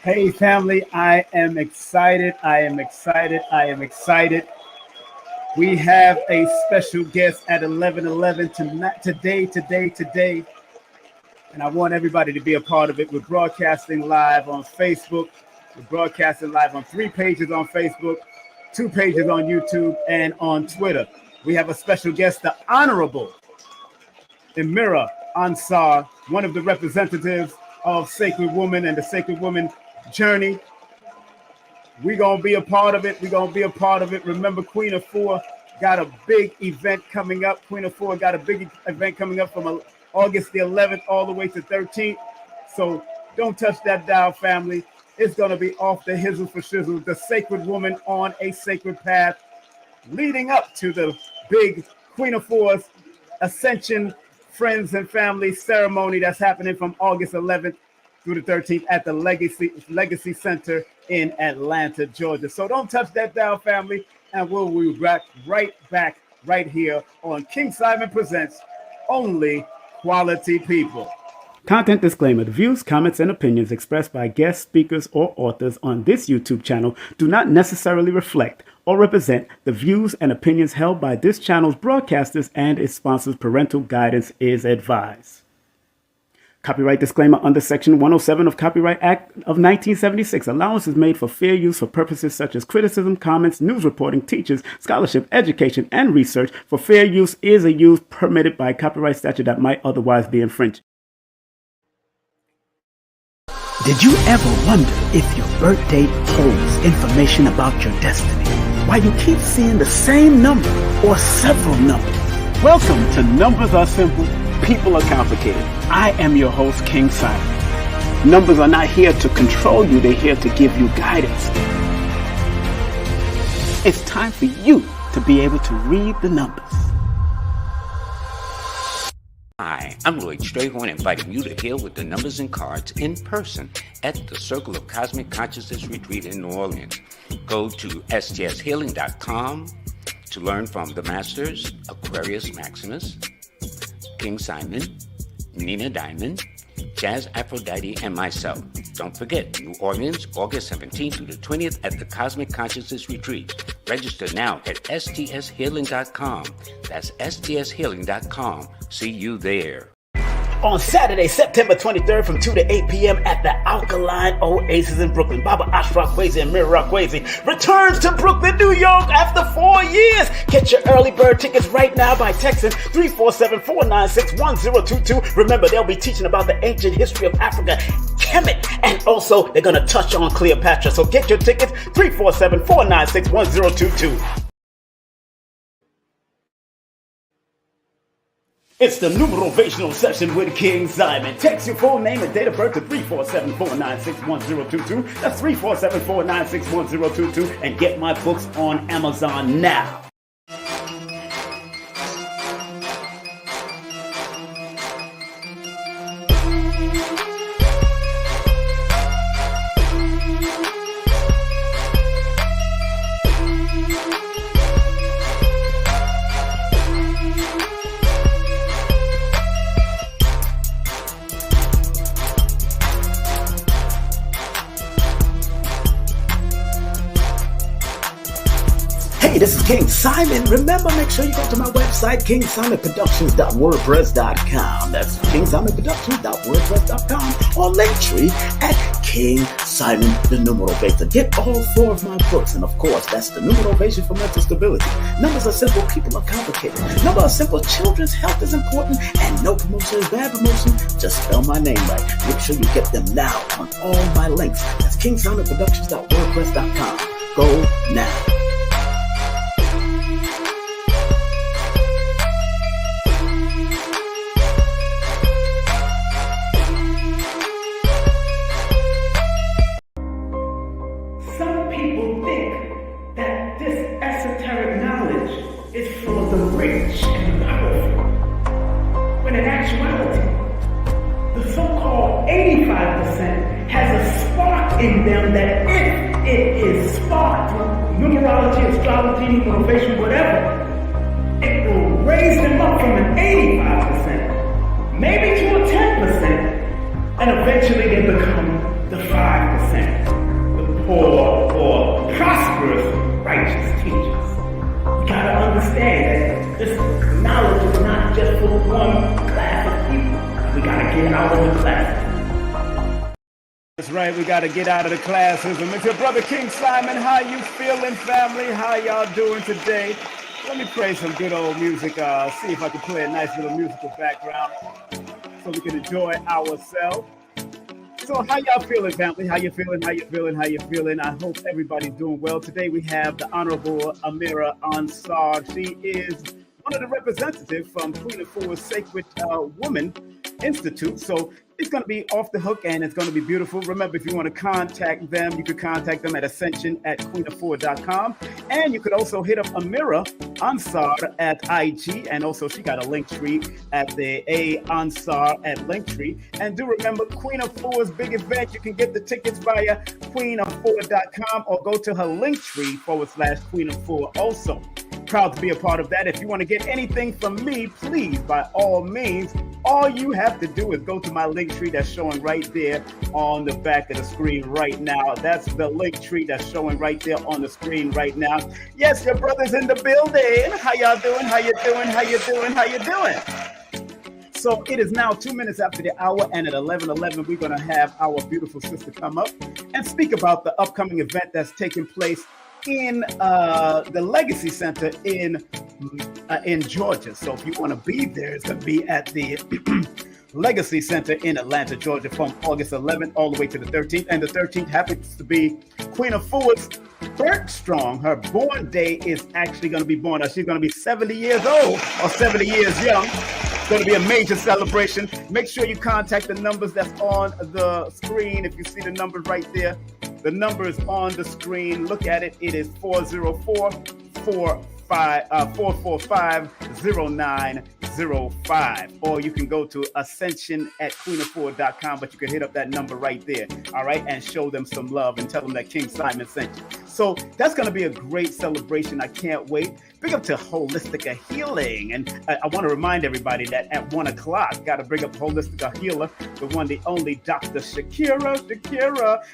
Hey, family, I am excited. We have a special guest at 11:11 today. And I want everybody to be a part of it. We're broadcasting live on Facebook. We're broadcasting live on 3 pages on Facebook, 2 pages on YouTube, and on Twitter. We have a special guest, the Honorable Amirah Ansaar, one of the representatives of Sacred Woman and the Sacred Woman journey. We're going to be a part of it. Remember, Queen Afua got a big event coming up. from August the 11th all the way to 13th. So don't touch that dial, family. It's going to be off the hizzle for shizzle. The Sacred Woman on a sacred path leading up to the big Queen Afua's Ascension Friends and Family ceremony that's happening from August 11th through the 13th at the Legacy Center in Atlanta, Georgia. So don't touch that dial, family, and we'll be back right here on King Simon Presents Only Quality People. Content disclaimer. The views, comments, and opinions expressed by guest speakers or authors on this YouTube channel do not necessarily reflect or represent the views and opinions held by this channel's broadcasters and its sponsors. Parental guidance is advised. Copyright disclaimer under Section 107 of Copyright Act of 1976. Allowance is made for fair use for purposes such as criticism, comments, news reporting, teachers, scholarship, education, and research. For fair use is a use permitted by copyright statute that might otherwise be infringed. Did you ever wonder if your birth date holds information about your destiny? Why you keep seeing the same number or several numbers? Welcome to Numbers Are Simple, People Are Complicated. I am your host, King Simon. Numbers are not here to control you, they're here to give you guidance. It's time for you to be able to read the numbers. Hi, I'm Lloyd Strayhorn, inviting you to heal with the numbers and cards in person at the Circle of Cosmic Consciousness Retreat in New Orleans. Go to stshealing.com to learn from the Masters, Aquarius Maximus, King Simon, Nina Diamond, Jazz Aphrodite, and myself. Don't forget, New Orleans, August 17th through the 20th at the Cosmic Consciousness Retreat. Register now at stshealing.com. That's stshealing.com. See you there. On Saturday, September 23rd from 2 to 8 p.m. at the Alkaline Oasis in Brooklyn, Baba Ashraf Kwesi and Amirah Kwesi returns to Brooklyn, New York after 4 years. Get your early bird tickets right now by texting 347-496-1022. Remember, they'll be teaching about the ancient history of Africa, Kemet, and also they're going to touch on Cleopatra. So get your tickets, 347-496-1022. It's the numerovational session with King Simon. Text your full name and date of birth to 347-496-1022. That's 347-496-1022. And get my books on Amazon now. This is King Simon. Remember, make sure you go to my website, kingsimonproductions.wordpress.com. That's kingsimonproductions.wordpress.com or Linktree at King Simon the Numero Beta. Get all 4 of my books, and of course, that's the Numerovation for Mental Stability. Numbers are simple, people are complicated. Numbers are simple, children's health is important, and no promotion is bad promotion. Just spell my name right. Make sure you get them now on all my links. That's kingsimonproductions.wordpress.com. Go now. In them that if it is sparked through numerology, astrology, motivation, whatever, it will raise them up from an 85%, maybe to a 10%, and eventually they become the 5%, the poor or prosperous righteous teachers. You gotta understand that this knowledge is not just for one class of people. We gotta get out of the class. That's right, we got to get out of the classism. It's your brother King Simon. How you feeling, family? How y'all doing today? Let me play some good old music. See if I can play a nice little musical background so we can enjoy ourselves. So how y'all feeling, family? How you feeling? How you feeling? How you feeling? I hope everybody's doing well. Today we have the Honorable Amirah Ansaar. She is one of the representatives from Queen Afua's Sacred Woman Institute. So it's going to be off the hook and it's going to be beautiful. Remember, if you want to contact them, you could contact them at Ascension at queenafua.com. And you could also hit up Amirah Ansaar at IG. And also she got a link tree at the A Ansar at Linktree. And do remember, Queen Afua's big event, you can get the tickets via queenafua.com or go to her Linktree /Queen Afua also. Proud to be a part of that. If you want to get anything from me, please, by all means, all you have to do is go to my link tree that's showing right there on the back of the screen right now. That's the link tree that's showing right there on the screen right now. Yes, your brother's in the building. How y'all doing? How you doing? How you doing? How you doing? So it is now 2 minutes after the hour, and at 11:11, we're going to have our beautiful sister come up and speak about the upcoming event that's taking place in the Legacy Center in Georgia. So if you want to be there, it's going to be at the Legacy Center in Atlanta, Georgia, from August 11th all the way to the 13th. And the 13th happens to be Queen Afua's birthstrong. Her born day is actually going to be born. She's going to be 70 years old or 70 years young. It's going to be a major celebration. Make sure you contact the numbers that's on the screen. If you see the numbers right there, the number is on the screen. Look at it. It is 404-445-0905. Or you can go to Ascension at queenafua.com, but you can hit up that number right there. All right. And show them some love and tell them that King Simon sent you. So that's going to be a great celebration. I can't wait. Big up to Holistic Healing. And I want to remind everybody that at 1 o'clock, got to bring up Holistic Healer, the one, the only Dr. Shakira.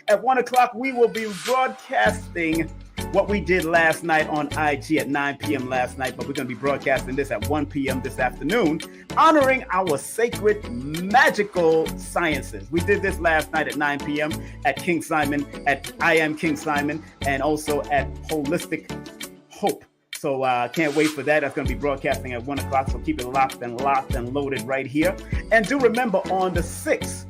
At 1 o'clock, we will be broadcasting what we did last night on IG at 9 p.m. last night, but we're going to be broadcasting this at 1 p.m. this afternoon, honoring our sacred magical sciences. We did this last night at 9 p.m. at King Simon, at I Am King Simon, and also at Holistic Hope. So can't wait for that. That's going to be broadcasting at 1 o'clock, so keep it locked and loaded right here. And do remember, on the 6th,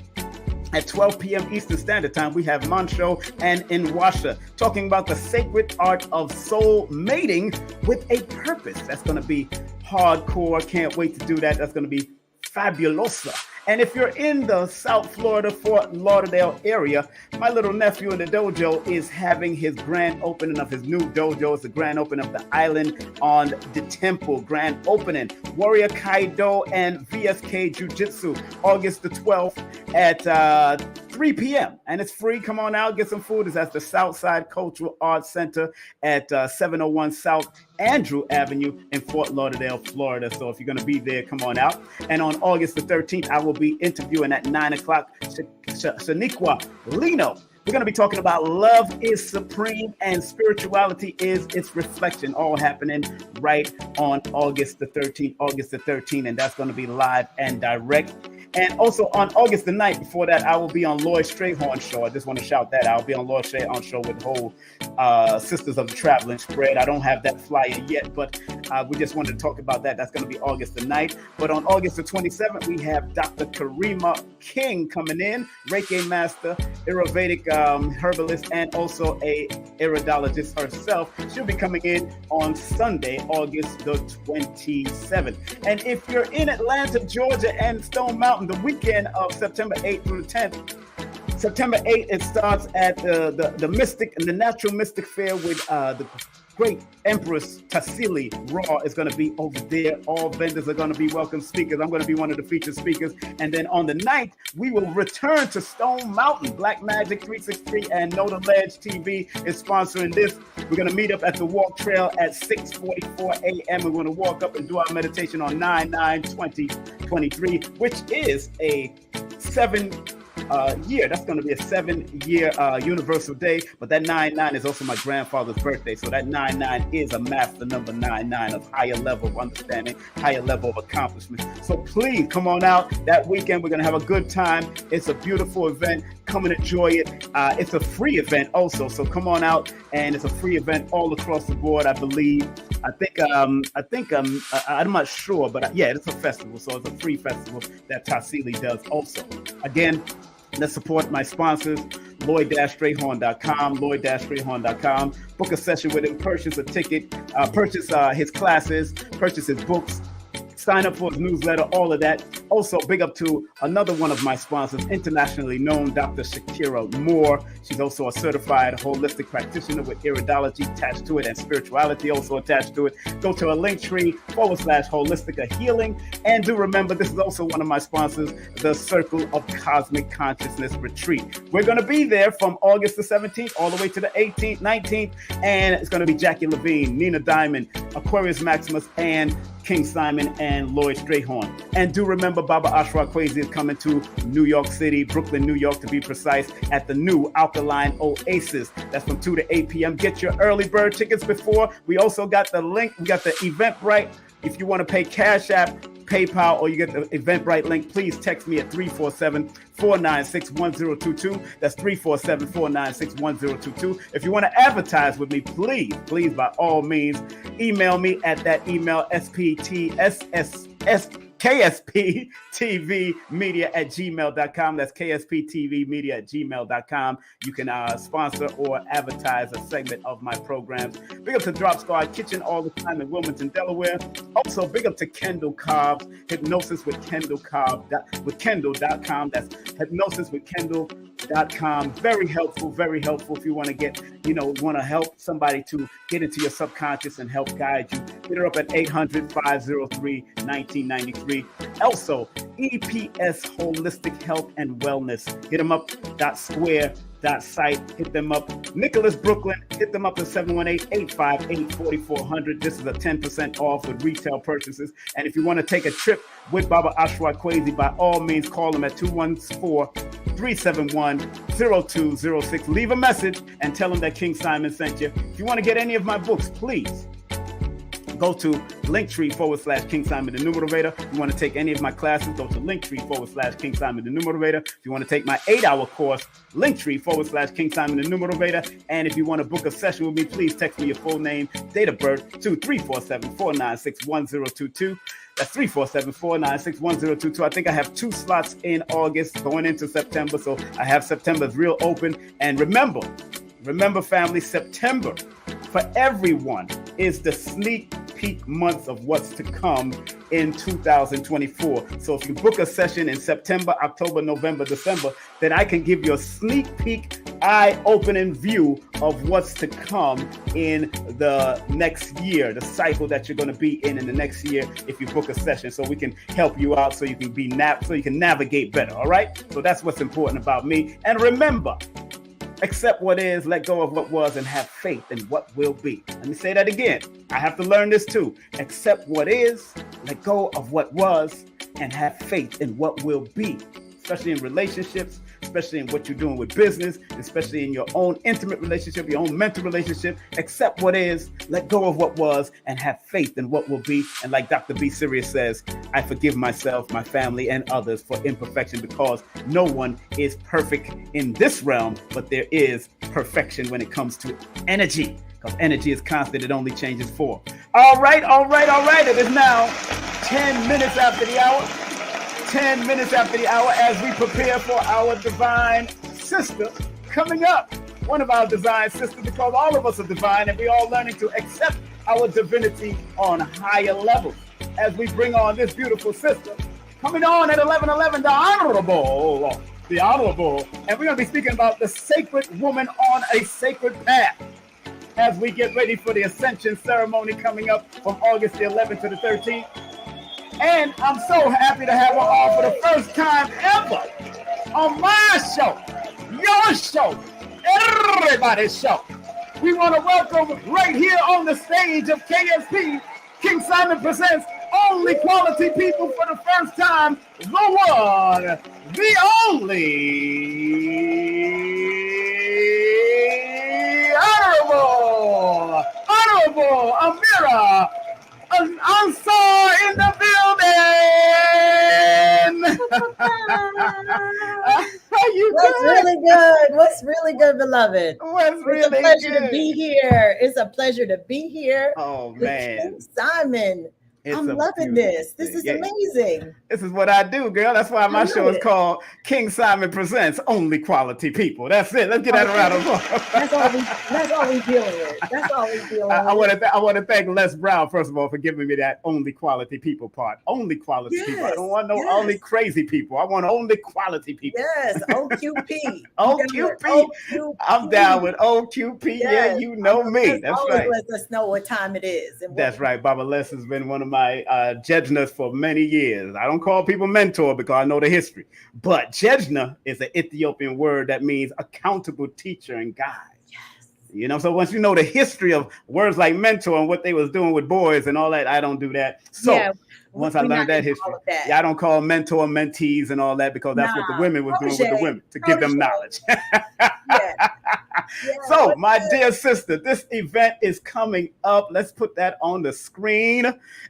at 12 p.m. Eastern Standard Time, we have Mancho and Inwasha talking about the sacred art of soul mating with a purpose. That's going to be hardcore. Can't wait to do that. That's going to be fabulosa. And if you're in the South Florida, Fort Lauderdale area, my little nephew in the dojo is having his grand opening of his new dojo. It's the grand opening of the Island on the Temple grand opening. Warrior Kaido and VSK Jiu-Jitsu, August the 12th at 3 p.m. And it's free. Come on out, get some food. It's at the Southside Cultural Arts Center at 701 South Andrew Avenue in Fort Lauderdale, Florida. So if you're going to be there, come on out. And on August the 13th, I will be interviewing at 9 o'clock Shaniqua Lino. We're going to be talking about love is supreme and spirituality is its reflection, all happening right on August the 13th. And that's going to be live and direct. And also on August the 9th, before that, I will be on Lloyd Strayhorn Show. I just want to shout that out. I'll be on Lloyd Strayhorn Show with the whole Sisters of the Traveling Spread. I don't have that flyer yet, but we just wanted to talk about that. That's going to be August the 9th. But on August the 27th, we have Dr. Karima King coming in, Reiki Master, Ayurvedic herbalist, and also a iridologist herself. She'll be coming in on Sunday, August the 27th. And if you're in Atlanta, Georgia, and Stone Mountain, the weekend of September 8th through the 10th, September 8th, it starts at the Mystic and the Natural Mystic Fair with the great Empress Tassili Raw is going to be over there. All vendors are going to be welcome speakers. I'm going to be one of the featured speakers. And then on the 9th, we will return to Stone Mountain. Black Magic 363 and Know the Ledge TV is sponsoring this. We're going to meet up at the Walk Trail at 6:44 a.m. We're going to walk up and do our meditation on 9/9/2023, which is a 7 year. That's going to be a 7-year universal day. But that 9-9 is also my grandfather's birthday. So that 9-9 is a master number 9-9 of higher level of understanding, higher level of accomplishment. So please come on out that weekend. We're going to have a good time. It's a beautiful event. Come and enjoy it. It's a free event also. So come on out, and it's a free event all across the board, I believe. I'm not sure, but yeah, it's a festival. So it's a free festival that Tassili does also. Again, let's support my sponsors, Lloyd-Strayhorn.com, book a session with him, purchase a ticket, purchase his classes, purchase his books, sign up for his newsletter, all of that. Also, big up to another one of my sponsors, internationally known Dr. Shakira Moore. She's also a certified holistic practitioner with iridology attached to it and spirituality also attached to it. Go to a Linktree/Holistica Healing. And do remember, this is also one of my sponsors, the Circle of Cosmic Consciousness Retreat. We're going to be there from August the 17th all the way to the 18th, 19th. And it's going to be Jackie Levine, Nina Diamond, Aquarius Maximus, and King Simon and Lloyd Strayhorn. And do remember, Baba Ashra Kwesi is coming to New York City, Brooklyn, New York, to be precise, at the new Alkaline Oasis. That's from 2 to 8 p.m. Get your early bird tickets before. We also got the link. We got the Eventbrite. If you want to pay Cash App, PayPal, or you get the Eventbrite link, please text me at 347-496-1022. That's 347-496-1022. If you want to advertise with me, please, by all means, email me at that email, ksptvmedia@gmail.com. That's ksptvmedia@gmail.com. You can sponsor or advertise a segment of my programs. Big up to Drop Squad Kitchen all the time in Wilmington, Delaware. Also, big up to Kendall Cobb's Hypnosis with Kendall.com. That's Hypnosis with Kendall.com. Very helpful if you want to help somebody to get into your subconscious and help guide you. Hit her up at 800-503-1993. Also, EPS Holistic Health and Wellness. Hit them up, .square.site. Hit them up. Nicholas Brooklyn. Hit them up at 718-858-4400. This is a 10% off with retail purchases. And if you want to take a trip with Baba Ashra Kwesi, by all means, call them at 214-371-0206. Leave a message and tell them that King Simon sent you. If you want to get any of my books, please go to Linktree/King Simon the Numerator. If you want to take any of my classes, go to Linktree/King Simon the Numerator. If you want to take my 8-hour course, Linktree/King Simon the Numerator. And if you want to book a session with me, please text me your full name, date of birth to 347-496-1022. That's 347-496-1022. I think I have 2 slots in August going into September. So I have September's real open. And remember, family, September for everyone is the sneak peek months of what's to come in 2024. So if you book a session in September, October, November, December, then I can give you a sneak peek, eye-opening view of what's to come in the next year, the cycle that you're going to be in the next year if you book a session, so we can help you out so you can so you can navigate better, all right? So that's what's important about me. And remember, accept what is, let go of what was, and have faith in what will be. Let me say that again. I have to learn this too. Accept what is, let go of what was, and have faith in what will be, especially in relationships, especially in what you're doing with business, especially in your own intimate relationship, your own mental relationship. Accept what is, let go of what was, and have faith in what will be. And like Dr. B. Sirius says, I forgive myself, my family, and others for imperfection, because no one is perfect in this realm, but there is perfection when it comes to energy, because energy is constant. It only changes form. All right. It is now 10 minutes after the hour. 10 minutes after the hour as we prepare for our divine sister coming up. One of our divine sisters, because all of us are divine and we're all learning to accept our divinity on higher levels. As we bring on this beautiful sister, coming on at 11:11, the Honorable. And we're going to be speaking about the sacred woman on a sacred path as we get ready for the Ascension ceremony coming up from August the 11th to the 13th. And I'm so happy to have her on for the first time ever on my show, your show, everybody's show. We want to welcome right here on the stage of KSP, King Simon Presents, only quality people for the first time, the one, the only, Honorable Amirah Ansaar in the building. What's really good, beloved? It's a pleasure to be here. It's a pleasure to be here. Oh, man. King Simon. I'm loving this. This is amazing. This is what I do, girl. That's why my show is called King Simon Presents Only Quality People. That's it. Let's get that around the room. That's all we dealing with. That's all we dealing with. I want to thank Les Brown, first of all, for giving me that only quality people part. Only quality people. I don't want only crazy people. I want only quality people. Yes, OQP. OQP. I'm down with OQP. Yes. Yeah, you know me. That's right. Let us know what time it is. That's right. Baba Les has been one of my Jejnas for many years. I don't call people mentor because I know the history, but Jejna is an Ethiopian word that means accountable teacher and guide. Yes. You know, so once you know the history of words like mentor and what they was doing with boys and all that, I don't do that. So once I learned that history, I don't call mentor mentees and all that because that's what the women was doing with the women to give them knowledge. So, my dear sister, this event is coming up. Let's put that on the screen.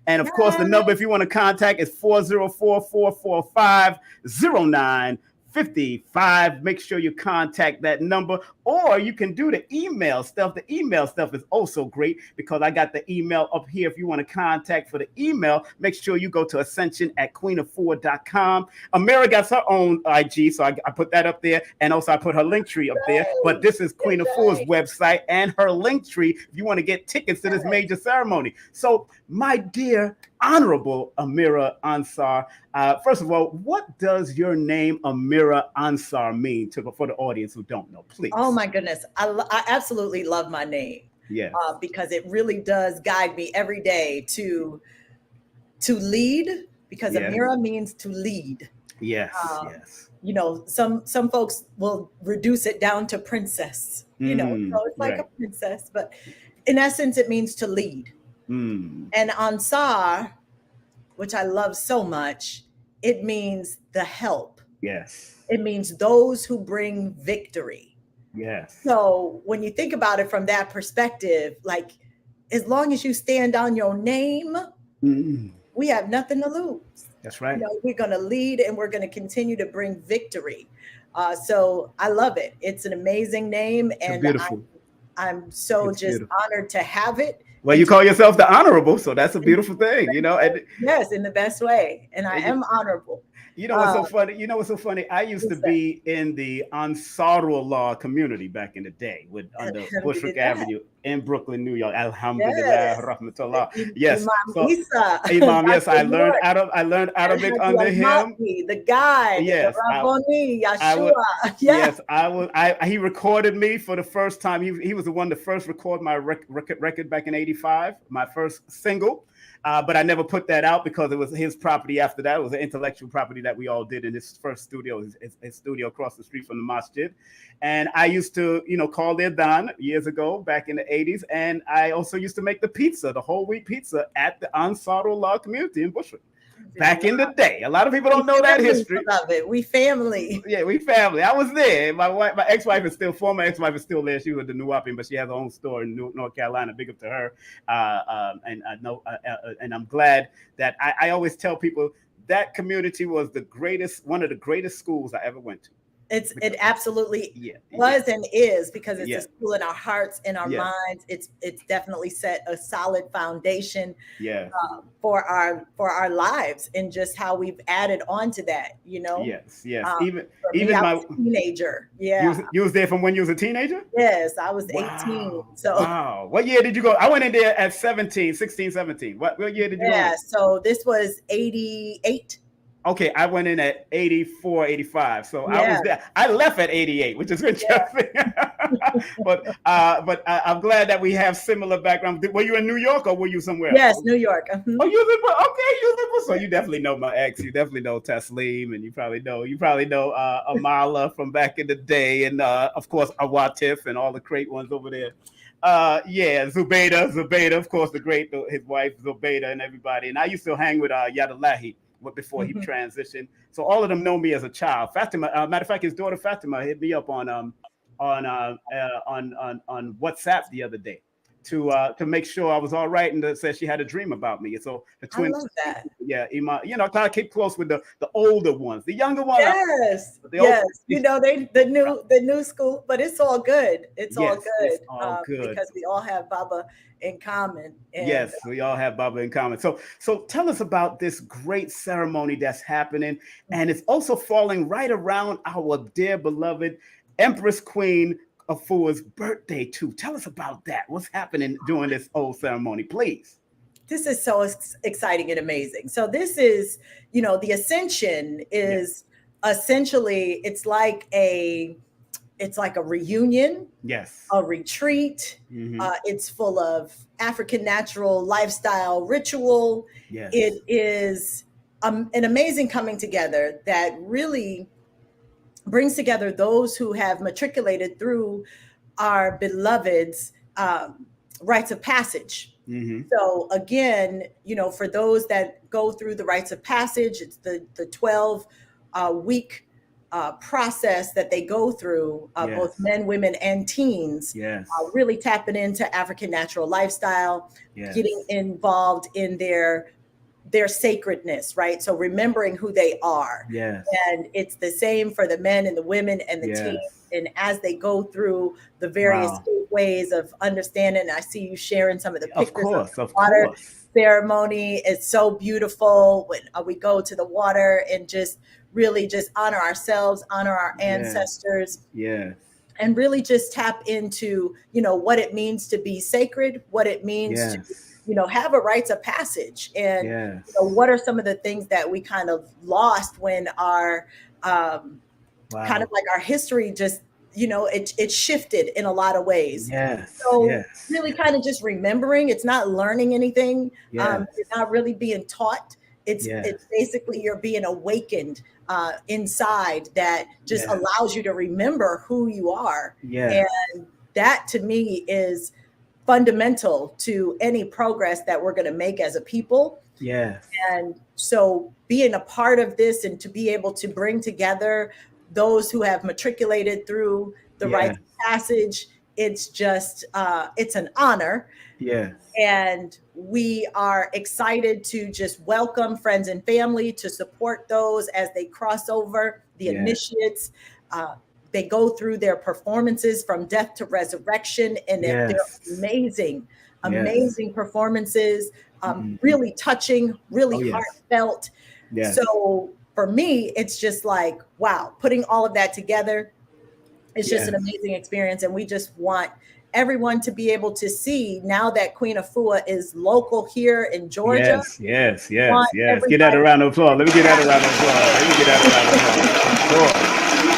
And of course, the number, if you want to contact, is 404-445-0955. Make sure you contact that number, or you can do the email stuff. The email stuff is also great because I got the email up here. If you want to contact for the email, make sure you go to ascension@queenafua.com. Amirah got her own IG, so I put that up there, and also I put her link tree up there. But this is Queen Afua's website and her link tree if you want to get tickets to this major ceremony. So, my dear Honorable Amirah Ansaar, first of all, what does your name Amirah Ansaar mean for the audience who don't know, please? Oh my goodness, I absolutely love my name. Yeah, because it really does guide me every day to lead. Because Amirah means to lead. Yes, yes. You know, some folks will reduce it down to princess. You know, so it's like a princess, but in essence, it means to lead. And Ansar, which I love so much, it means the help. Yes. It means those who bring victory. Yes. So when you think about it from that perspective, like as long as you stand on your name, we have nothing to lose. That's right. You know, we're going to lead and we're going to continue to bring victory. So I love it. It's an amazing name. And I'm so just honored to have it. Well, you call yourself the honorable, so that's a beautiful thing, you know. And yes, in the best way, and I am honorable. You know what's so funny? You know what's so funny? I used to be in the Ansarullah community back in the day under Bushwick Avenue in Brooklyn, New York. Alhamdulillah, rahmatullah. Yes, Imam. Yes, I learned Arabic under him. The guy. Yes, Rabboni, Yeshua. He recorded me for the first time. He was the one to first record my record back in '85, my first single. But I never put that out because it was his property after that. It was an intellectual property that we all did in his first studio, his studio across the street from the masjid. And I used to, call their Don years ago, back in the 80s. And I also used to make the whole wheat pizza at the Ansarullah community in Bushwick. Back in the day. A lot of people don't know that history. Love it. We family. Yeah, we family. I was there. My ex-wife is still there. She was the Nuwapian, but she has her own store in North Carolina. Big up to her. And I know, and I'm glad that I always tell people that community was one of the greatest schools I ever went to. It absolutely was and is, because it's a school in our hearts, in our minds. It's definitely set a solid foundation for our lives, and just how we've added on to that, Yes. Even my teenager. You was there from when you was a teenager? Yes, I was 18. So wow. What year did you go? I went in there at 16, 17. What year did you go? Yeah, so this was 88. Okay, I went in at 84, 85. So I was there. I left at 88, which is interesting. but I'm glad that we have similar background. Were you in New York or were you somewhere Yes, else? New York. Oh, you live okay. You live so you definitely know my ex. You definitely know Taslim, and you probably know Amala from back in the day, and of course Awatif and all the great ones over there. Yeah, Zubaida, of course, his wife Zubaida and everybody. And I used to hang with Yadalahi before he transitioned. So all of them know me as a child. Fatima, matter of fact, his daughter Fatima hit me up on WhatsApp the other day to make sure I was all right, and said she had a dream about me. So the twins, I love that. Yeah, Ima, kind of keep close with the older ones. The younger ones, yes. The new school, but it's all good. It's all good because we all have Baba in common. And, yes, we all have Baba in common. So tell us about this great ceremony that's happening, and it's also falling right around our dear beloved Empress Queen Afua's birthday too. Tell us about that. What's happening during this whole ceremony, please? This is so exciting and amazing. So this is, the Ascension is essentially, it's like a reunion, a retreat. It's full of African natural lifestyle ritual. It is an amazing coming together that really brings together those who have matriculated through our beloved's rites of passage. So again, for those that go through the rites of passage, it's the 12 week process that they go through, both men, women, and teens, really tapping into African natural lifestyle, getting involved in their sacredness, right? So remembering who they are. And it's the same for the men and the women and the teens. And as they go through the various ways of understanding, I see you sharing some of the pictures of the water ceremony. It's so beautiful when we go to the water and just really just honor ourselves, honor our ancestors. And really just tap into, what it means to be sacred, what it means to have a rites of passage, and what are some of the things that we kind of lost when our kind of like our history just it shifted in a lot of ways. Really kind of just remembering. It's not learning anything. You're not really being taught. It's basically you're being awakened inside that just allows you to remember who you are. And that to me is fundamental to any progress that we're going to make as a people. And so being a part of this and to be able to bring together those who have matriculated through the rites of passage, it's just it's an honor. And we are excited to just welcome friends and family, to support those as they cross over the initiates. They go through their performances from death to resurrection, and they're amazing performances, really touching, really heartfelt. So for me, it's just like, wow, putting all of that together, it's just an amazing experience. And we just want everyone to be able to see now that Queen Afua is local here in Georgia. Yes. Get that around the applause. Let me get that around the applause.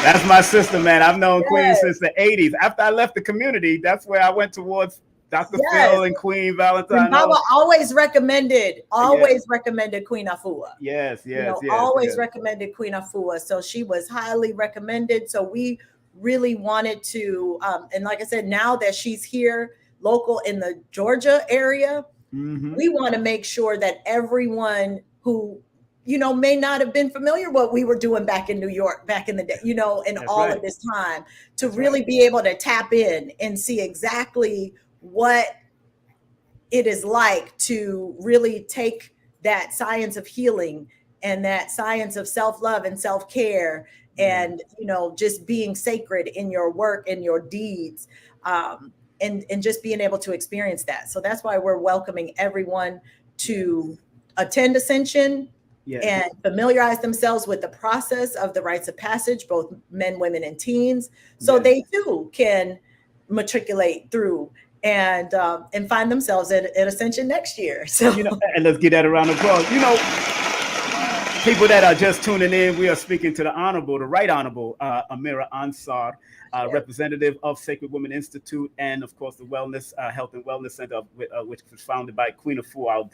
That's my sister, man. I've known Queen since the 80s. After I left the community, that's where I went towards Dr. Phil and Queen Valentine. And Baba always recommended Queen Afua. Always recommended Queen Afua. So she was highly recommended. So we really wanted to, and like I said, now that she's here local in the Georgia area, we want to make sure that everyone who, may not have been familiar what we were doing back in New York, back in the day, and all of this time, to really be able to tap in and see exactly what it is like to really take that science of healing and that science of self-love and self-care and, just being sacred in your work and your deeds, and just being able to experience that. So that's why we're welcoming everyone to attend Ascension and familiarize themselves with the process of the rites of passage, both men, women, and teens, so they too can matriculate through and find themselves at Ascension next year. So and let's get that around the applause. People that are just tuning in, we are speaking to the Right Honorable Amirah Ansaar, representative of Sacred Women Institute, and of course the Wellness Health and Wellness Center, which was founded by Queen Afua, our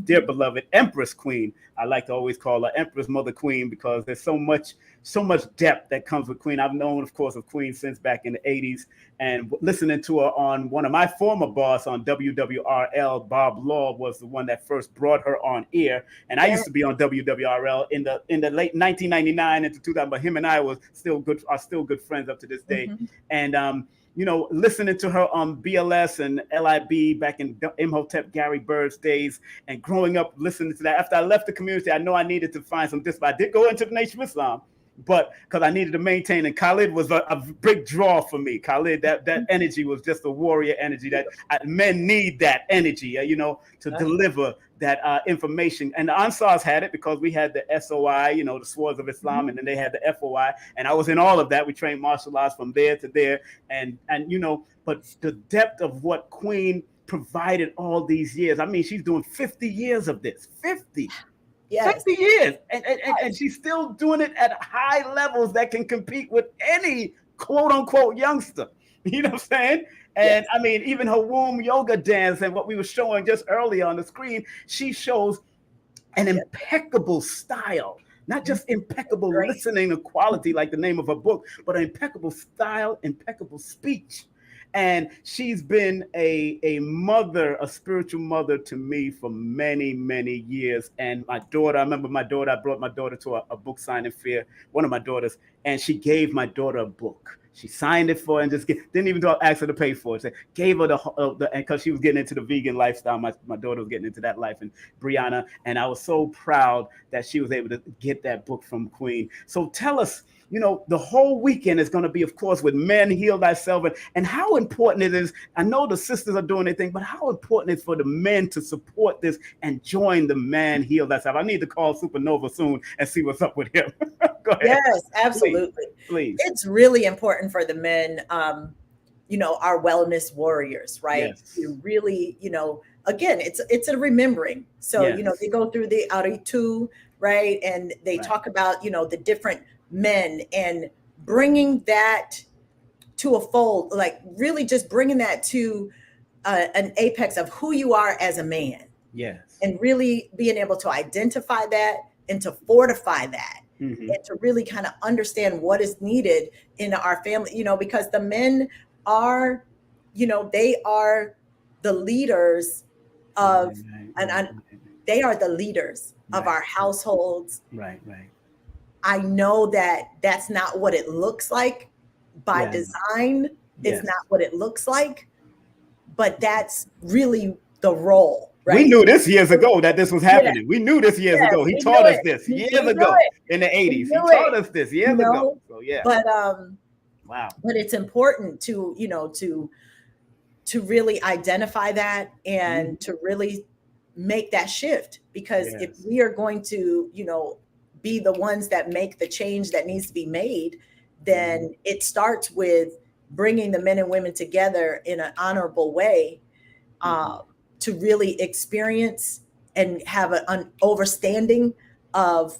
dear beloved Empress Queen. I like to always call her Empress Mother Queen because there's so much depth that comes with Queen. I've known, of course, of Queen since back in the 80s, and listening to her on one of my former boss on WWRL, Bob Law, was the one that first brought her on air. And I used to be on WWRL in the late 1999 into 2000, but him and I are still good friends up to this day. And listening to her on BLS and LIB back in Imhotep Gary Bird's days, and growing up listening to that. After I left the community, I know I needed to find some discipline. I did go into the Nation of Islam, but because I needed to maintain, and Khalid was a big draw for me. Khalid, that energy was just a warrior energy that men need that energy, to deliver that information. And the Ansars had it because we had the SOI, the Swords of Islam, and then they had the FOI, and I was in all of that. We trained martial arts from there to there, and but the depth of what Queen provided all these years. I mean, she's doing 50 years of this. 50. Yes. 50 years, and she's still doing it at high levels that can compete with any quote unquote youngster. You know what I'm saying? And I mean, even her womb yoga dance and what we were showing just earlier on the screen, she shows an impeccable style, not just impeccable listening and quality like the name of her book, but an impeccable style, impeccable speech. And she's been a mother, a spiritual mother to me for many, many years. And my daughter, I remember I brought my daughter to a book signing fair, one of my daughters, and she gave my daughter a book. She signed it for her and just didn't even ask her to pay for it. She gave her the because she was getting into the vegan lifestyle. My daughter was getting into that life, and Brianna. And I was so proud that she was able to get that book from Queen. So tell us, the whole weekend is going to be, of course, with Men Heal Thyself, and how important it is. I know the sisters are doing their thing, but how important it is for the men to support this and join the Man Heal Thyself. I need to call Supernova soon and see what's up with him. Go ahead. Yes, absolutely. Please. It's really important for the men, our wellness warriors, right? Yes. To really, again, it's a remembering. So, they go through the Aritu, right? And they talk about, the different men and bringing that to a fold, like really just bringing that to an apex of who you are as a man. Yes. And really being able to identify that and to fortify that. And to really kind of understand what is needed in our family, because the men are, they are the leaders of, they are the leaders of our households. Right. I know that that's not what it looks like by design. It's not what it looks like, but that's really the role. Right? We knew this years ago that this was happening. We knew this years ago. He taught us this years ago in the 80s. He taught us this years ago. So But wow. But it's important to to really identify that and to really make that shift, because if we are going to be the ones that make the change that needs to be made, then it starts with bringing the men and women together in an honorable way. To really experience and have an understanding of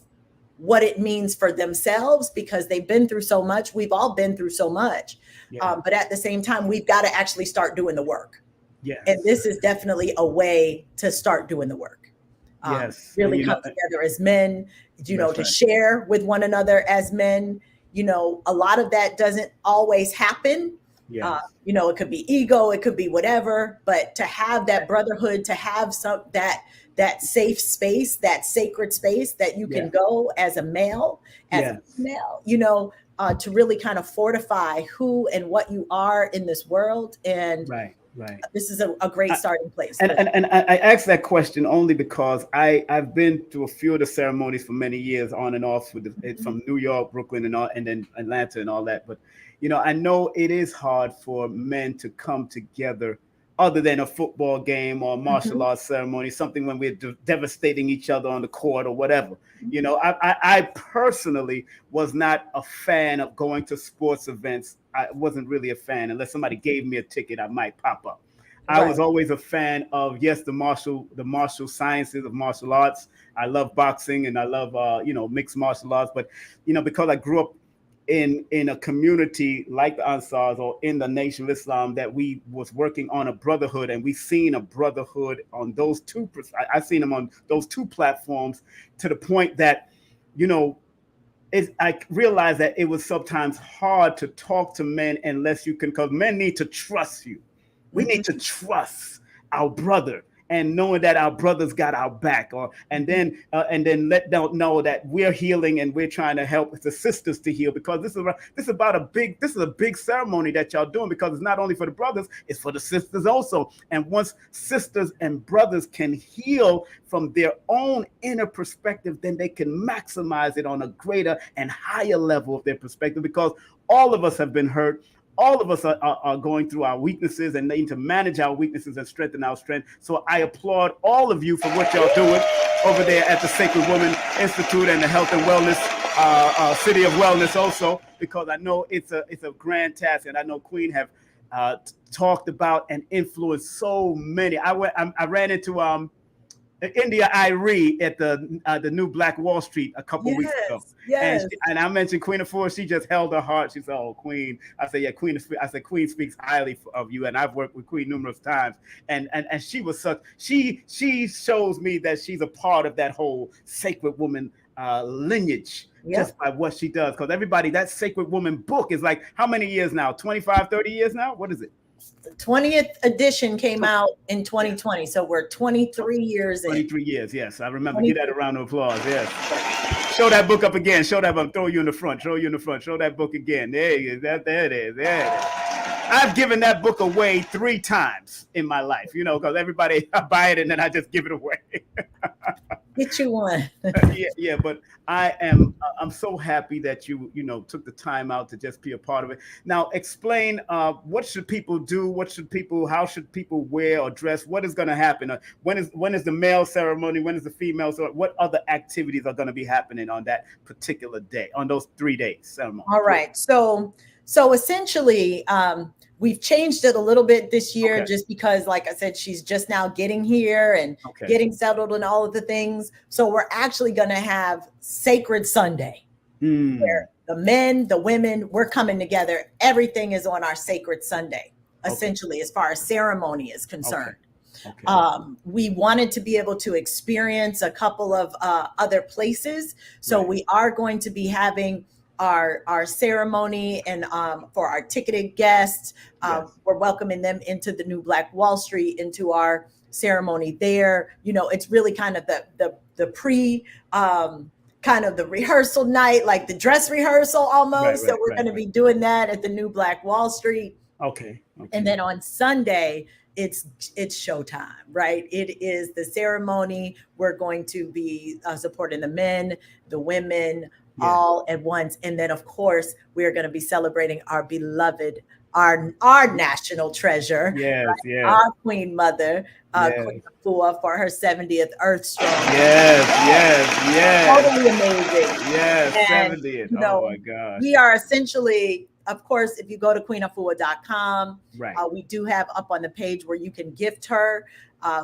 what it means for themselves, because they've been through so much. We've all been through so much. But at the same time, we've got to actually start doing the work. And this is definitely a way to start doing the work. Really come together as men, to share with one another as men. A lot of that doesn't always happen. It could be ego, it could be whatever, but to have that brotherhood, to have that safe space, that sacred space that you can go as a male, as a female, to really kind of fortify who and what you are in this world. And this is a great starting place. And I asked that question only because I've been to a few of the ceremonies for many years, on and off, from New York, Brooklyn, and then Atlanta and all that. But I know it is hard for men to come together other than a football game or a martial arts ceremony, something when we're devastating each other on the court or whatever. I personally was not a fan of going to sports events. I wasn't really a fan. Unless somebody gave me a ticket, I might pop up. I was always a fan of, the martial sciences of martial arts. I love boxing and I love, mixed martial arts. But, because I grew up in a community like the Ansars or in the Nation of Islam that we was working on a brotherhood, and we seen a brotherhood on those two. I seen them on those two platforms to the point that, you know, I realized that it was sometimes hard to talk to men unless you can, because men need to trust you. We need to trust our brother, and knowing that our brothers got our back, and then let them know that we're healing and we're trying to help the sisters to heal, because this is a big ceremony that y'all doing, because it's not only for the brothers, it's for the sisters also. And once sisters and brothers can heal from their own inner perspective, then they can maximize it on a greater and higher level of their perspective, because all of us have been hurt. All of us are going through our weaknesses and need to manage our weaknesses and strengthen our strength. So I applaud all of you for what y'all doing over there at the Sacred Woman Institute and the Health and Wellness City of Wellness also, because I know it's a grand task, and I know Queen have talked about and influenced so many. I ran into India Irie at the new Black Wall Street a couple weeks ago. Yes. And I mentioned Queen Afua. She just held her heart. She said, "Oh, Queen." I said, "Yeah, Queen." I said, "Queen speaks highly of you," and I've worked with Queen numerous times. And she was she shows me that she's a part of that whole Sacred Woman lineage. Just by what she does. Because everybody, that Sacred Woman book is like, how many years now? 25, 30 years now? What is it? The 20th edition came out in 2020, so we're 23 years in. 23 years, yes. I remember. Give that a round of applause, yes. Show that book up again. Show that up. Throw you in the front. Show you in the front. Show that book again. There it is. There it is. There it is. I've given that book away 3 times in my life, you know, because everybody, I buy it and then I just give it away. Get you one. yeah, but I'm so happy that you took the time out to just be a part of it. Now explain what should people do? How should people wear or dress? What is going to happen? When is the male ceremony? When is the female ceremony? What other activities are going to be happening on that particular day, on those 3 days ceremony? All right. So essentially, we've changed it a little bit this year, just because, like I said, she's just now getting here and getting settled and all of the things. So we're actually going to have Sacred Sunday, where the men, the women, we're coming together. Everything is on our Sacred Sunday, essentially, as far as ceremony is concerned. We wanted to be able to experience a couple of other places. So we are going to be having our ceremony, and for our ticketed guests, we're welcoming them into the new Black Wall Street, into our ceremony there. You know, it's really kind of the pre kind of the rehearsal night, like the dress rehearsal almost. So we're going to be doing that at the new Black Wall Street. And then on Sunday, it's showtime, right? It is the ceremony. We're going to be supporting the men, the women, all at once. And then, of course, we're going to be celebrating our beloved, our national treasure, our Queen Mother, Queen Afua, for her 70th Earth Stroke. Totally amazing. And, 70th. Oh my gosh. We are essentially, of course, if you go to queenafua.com, we do have up on the page where you can gift her.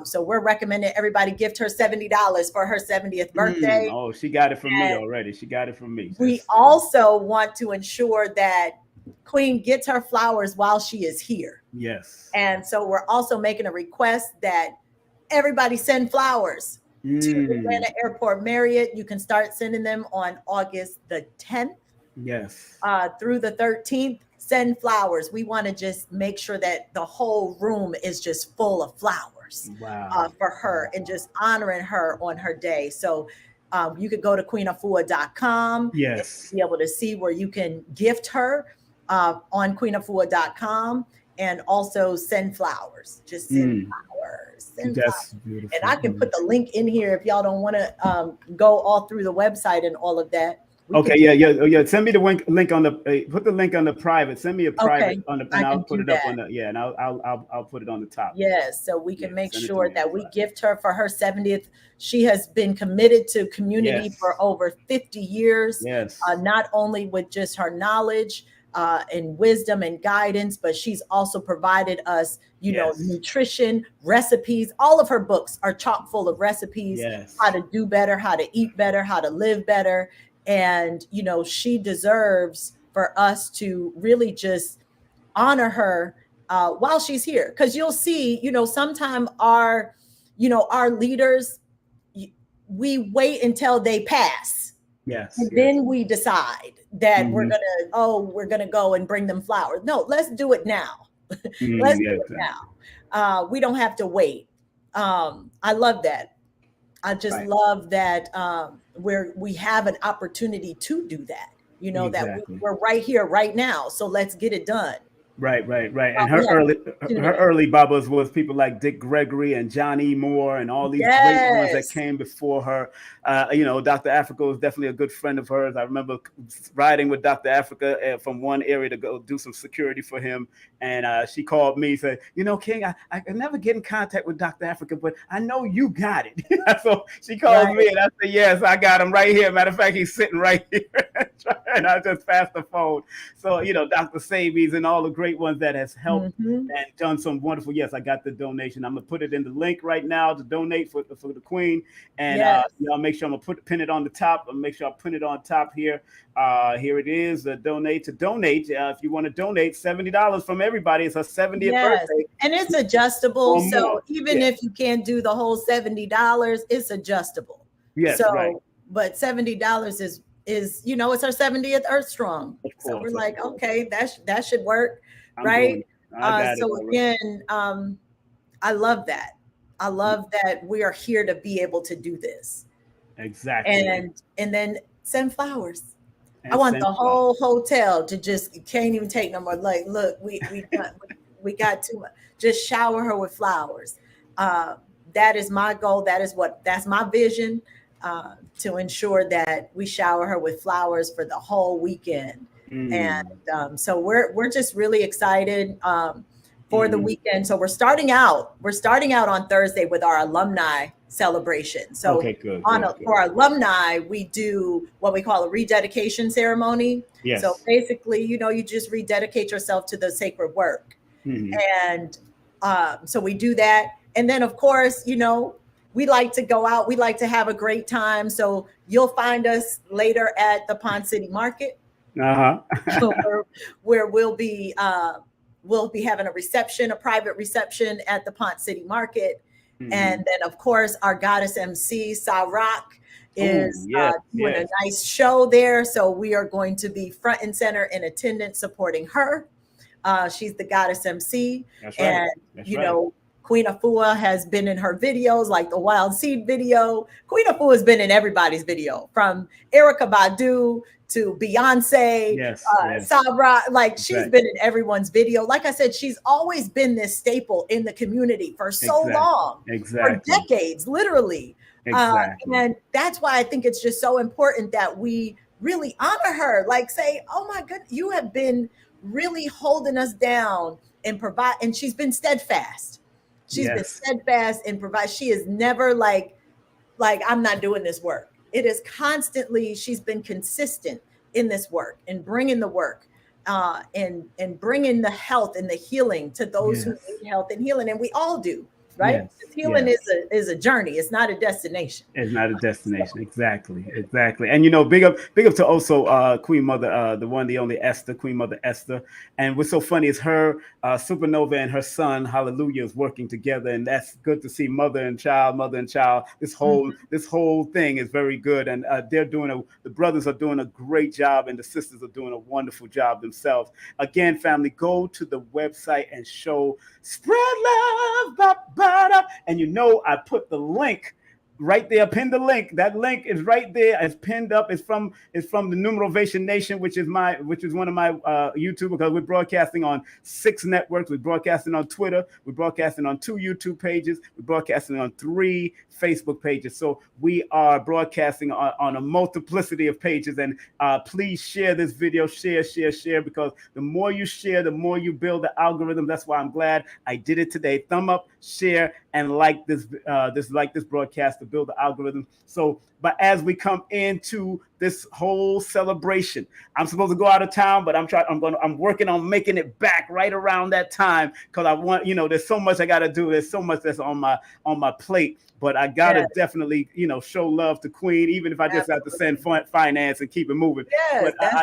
So we're recommending everybody gift her $70 for her 70th birthday. Oh, she got it from me already. She got it from me. We also want to ensure that Queen gets her flowers while she is here. Yes. And so we're also making a request that everybody send flowers to Atlanta Airport Marriott. You can start sending them on August the 10th. Yes. Through the 13th. Send flowers. We want to just make sure that the whole room is just full of flowers for her, and just honoring her on her day. So you could go to queenafua.com. Yes. Be able to see where you can gift her on queenafua.com, and also send flowers. Just send flowers. That's beautiful. And I can put the link in here if y'all don't want to go all through the website and all of that. Send me the link on the put the link on the private. Send me a private on the, and I'll put it up on the and I'll put it on the top. Yes, so we can make sure that we gift her for her 70th. She has been committed to community for over 50 years. Yes, not only with just her knowledge and wisdom and guidance, but she's also provided us, nutrition, recipes. All of her books are chock full of recipes, how to do better, how to eat better, how to live better. And, she deserves for us to really just honor her while she's here. Because you'll see, sometime our leaders, we wait until they pass. Yes. And then we decide that we're gonna go and bring them flowers. No, let's do it now. Let's do it now. We don't have to wait. I love that. I just love that we have an opportunity to do that. That we're right here, right now. So let's get it done. Right. And her early Babas was people like Dick Gregory and John E. Moore and all these great ones that came before her. Dr. Africa was definitely a good friend of hers. I remember riding with Dr. Africa from one area to go do some security for him. And she called me and said, King, I can never get in contact with Dr. Africa, but I know you got it. So she called me and I said, yes, I got him right here. Matter of fact, he's sitting right here. And I just passed the phone. So, Dr. Sabies and all the great ones that has helped and done some wonderful. Yes, I got the donation. I'm gonna put it in the link right now to donate for the Queen, and y'all make sure I'm gonna pin it on the top. I'll make sure I put it on top here. Here it is. Donate. If you want to donate, $70 from everybody. It's her 70th birthday, and it's adjustable. So even if you can't do the whole $70, it's adjustable. Yes, so but $70 is it's our 70th Earth Strong. So we're like, okay, that should work. Right. So again, I love that. I love that we are here to be able to do this. Exactly. And then send flowers. And I want the whole hotel to just can't even take no more. Like, look, we got too much. Just shower her with flowers. That is my goal. That's my vision, to ensure that we shower her with flowers for the whole weekend. And so we're just really excited for the weekend. So we're starting out on Thursday with our alumni celebration. So for our alumni, we do what we call a rededication ceremony. Yes. So basically, you just rededicate yourself to the sacred work. And so we do that. And then of course, we like to go out. We like to have a great time. So you'll find us later at the Pond City Market. Where we'll be having a private reception at the Pont City Market. And then of course our goddess MC Rock is doing a nice show there. So we are going to be front and center in attendance supporting her. She's the goddess MC. That's right. And Queen Afua has been in her videos, like the Wild Seed video. Queen Afua has been in everybody's video, from Erykah Badu to Beyonce, Sabra. Like, she's been in everyone's video. Like I said, she's always been this staple in the community for so long, for decades, literally. And that's why I think it's just so important that we really honor her. Like, say, oh my goodness, you have been really holding us down and provide. And she's been steadfast. She's been steadfast and provide. She is never like I'm not doing this work. It is constantly, she's been consistent in this work and bringing the work and bringing the health and the healing to those who need health and healing. And we all do, right? Healing is a journey. It's not a destination. It's not a destination. Exactly. And big up to also Queen Mother, the one, the only Esther, Queen Mother Esther. And what's so funny is her Supernova and her son Hallelujah is working together, and that's good to see. Mother and child. This whole thing is very good, and the brothers are doing a great job, and the sisters are doing a wonderful job themselves. Again, family, go to the website and spread love. And I put the link right there, pin the link. That link is right there. It's pinned up. It's from the Numerovation Nation, which is one of my YouTube, because we're broadcasting on 6 networks. We're broadcasting on Twitter. We're broadcasting on 2 YouTube pages. We're broadcasting on 3 Facebook pages. So we are broadcasting on a multiplicity of pages. And please share this video. Share, because the more you share, the more you build the algorithm. That's why I'm glad I did it today. Thumb up, share, and like this broadcast to build the algorithm. So, but as we come into this whole celebration, I'm supposed to go out of town, but I'm working on making it back right around that time, because I want, there's so much I got to do. There's so much that's on my plate, but I got to definitely, show love to Queen, even if I just have to send finance and keep it moving. Yes, but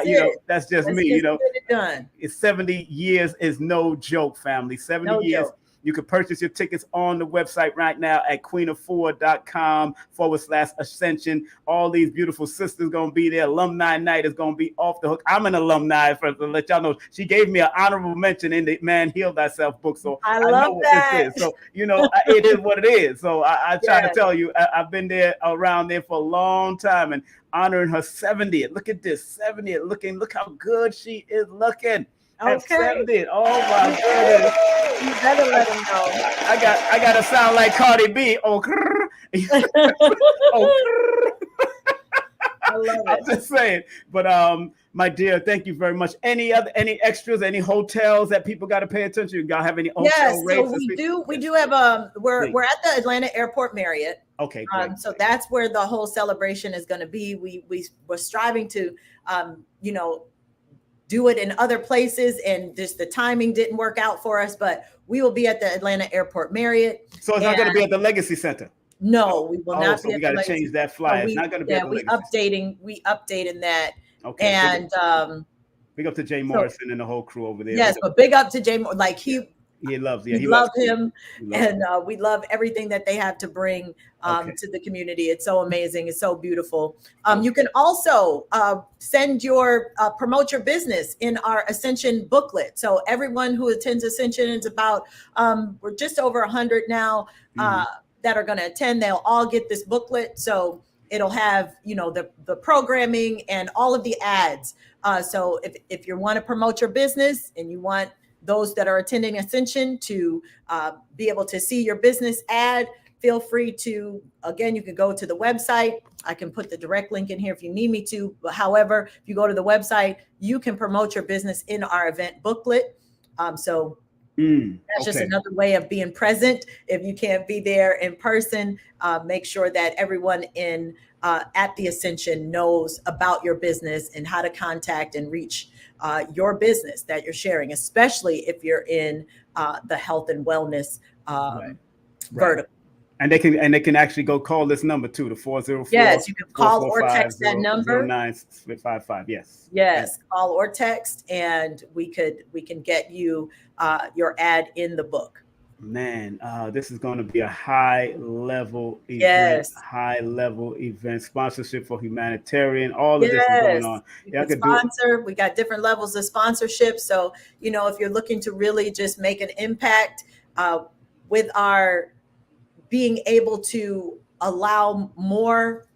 that's just me, done. It's 70 years is no joke, family. 70 years. Joke. You can purchase your tickets on the website right now at queenafua.com/ascension. All these beautiful sisters going to be there. Alumni night is going to be off the hook. I'm an alumni, to let y'all know. She gave me an honorable mention in the Man Heal Thyself book. So I know what this is. So, it is what it is. So I try to tell you, I've been there around there for a long time and honoring her 70th. Look at this, 70th. Look how good she is looking. Okay. Oh my goodness. You better let him know. I gotta sound like Cardi B. Oh, I love it. I'm just saying. But my dear, thank you very much. Any extras, any hotels that people got to pay attention to? Y'all have any hotel rates? So we do have we're at the Atlanta Airport Marriott. Okay. So that's where the whole celebration is going to be. We're striving to do it in other places, and just the timing didn't work out for us, but we will be at the Atlanta Airport Marriott. So it's not going to be at the Legacy Center? No, we will not be at the Legacy. We got to change that flyer. It's not going to be at the Legacy. We updating that. Okay. And big up to Jay Morrison and the whole crew over there. Yes, but big up to Jay. Like he loves him, and we love everything that they have to bring to the community. It's so amazing. It's so beautiful. You can also send promote your business in our Ascension booklet. So everyone who attends Ascension, is about we're just over 100 now that are going to attend. They'll all get this booklet. So it'll have the programming and all of the ads. So if you want to promote your business and you want those that are attending Ascension to be able to see your business ad, feel free to, again, you can go to the website. I can put the direct link in here if you need me to. But however, if you go to the website, you can promote your business in our event booklet. That's just another way of being present. If you can't be there in person, make sure that everyone at the Ascension knows about your business and how to contact and reach your business that you're sharing, especially if you're in the health and wellness vertical. And they can actually go call this number too, the 404. Yes, you can call or text that number. 0955. Yes, call or text, and we can get you your ad in the book. Man, this is going to be a high-level event. Yes. High-level event. Sponsorship for humanitarian. All of this is going on. We got different levels of sponsorship. So, if you're looking to really just make an impact with our being able to allow more